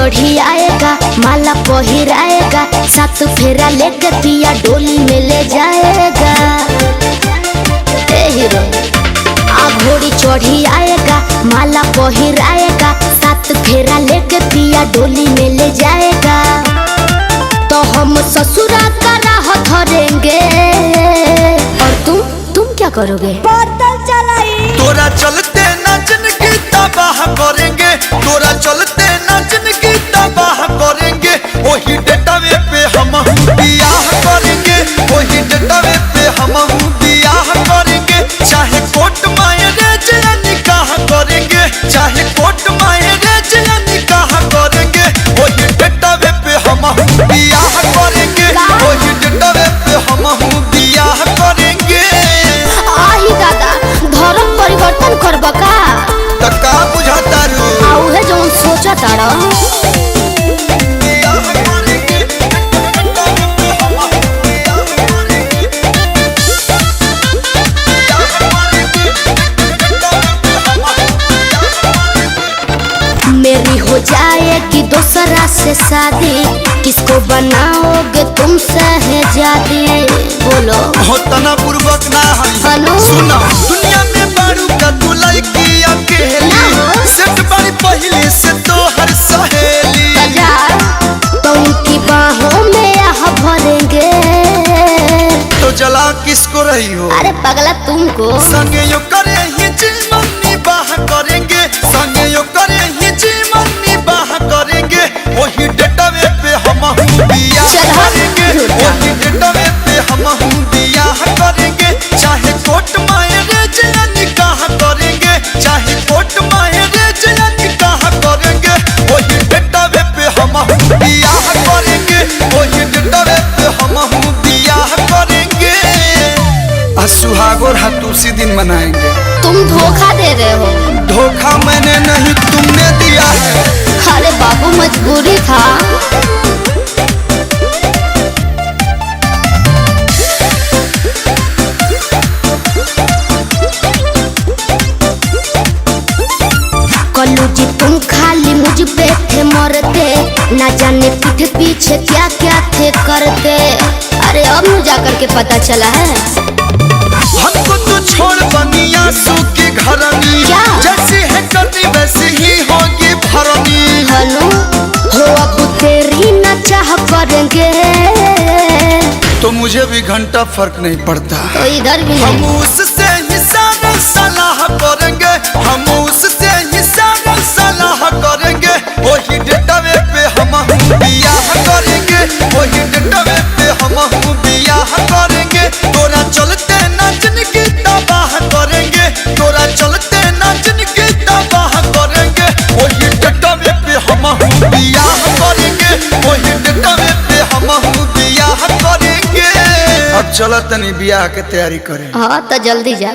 चढ़ी आएगा, माला पहिराएगा, सात फेरा लेके पिया डोली में ले जाएगा। ए हीरो आ घोड़ी चढ़ी आएगा, माला पहिराएगा, सात फेरा लेके पिया डोली में ले जाएगा। तो हम ससुरा का राह धरेंगे और तुम क्या करोगे? बोतल चलाई तोरा चलते नाचन की तबाह करेंगे, तोरा चलते नाचन की तबाह करेंगे। वही डेटावे पे हम बियाह करेंगे, वही डेटावे पे हम बियाह करेंगे। चाहे कोर्ट मैरिज या निकाह करेंगे, चाहे कोर्ट मैरिज या निकाह करेंगे। वही डेटावे पे हम बियाह करेंगे, वही डेटावे पे हम बियाह करेंगे। आही दादा धर्म परिवर्तन करबा का? तका बुझाता रू आउ है जो सोचा तारा। मेरी हो जाएगी दूसरा से शादी, किसको बनाओगे तुम शहजादी? बोलो हो तना पूर्वक ना हेलो सुना दुनिया में बारू का दुलाई की अकेली सेट बड़ी पहले से तो हर सहेली तो उनकी बाहों में आह भरेंगे। तो जला किसको रही हो? अरे पगला तुमको। संगे यो करे ही जीवन निबाह करेंगे, संगे यो करे ही जीवन निबाह करेंगे। वही डेटावे पे हम बियाह करेंगे, वही डेटावे पे हम बियाह करेंगे। चाहे कोर्ट मैरिज या निकाह करेंगे, चाहे कोर्ट मैरिज या निकाह करेंगे। वही डेटावे पे हम बियाह करेंगे, वही डेटावे पे हम बियाह करेंगे। सुहागोर हाथ उसी दिन मनाएंगे। तुम धोखा दे रहे हो। धोखा मैंने नहीं तुमने दिया है। अरे बाबू मजबूरी था। कल्लू जी तुम खाली मुझ पे थे मरते, ना जाने पीठ पीछे क्या क्या थे करते। अरे अब मुझे जाकर के पता चला है। हमको तो छोड़ बनिया सूखी घरनी, जैसी है करनी वैसी ही होगी भरनी। हनु हो अब तेरी न चाह करेंगे तो मुझे भी घंटा फर्क नहीं पड़ता। तो इधर भी हम उससे ही सारा सलाह करेंगे, हम उससे ही सारा सलाह करेंगे। वही डेटावे पे हम बियाह करेंगे, वही डेटावे पे हम बियाह करेंगे। तोरा चलते नाचन की तबाह करेंगे, तोरा चलते नाचन की तबाह करेंगे। वही डेटावे पे हम बियाह करेंगे, वही डेटावे पे हम बियाह करेंगे। अब चलो तनी बियाह के तैयारी करें। हाँ तो जल्दी जा।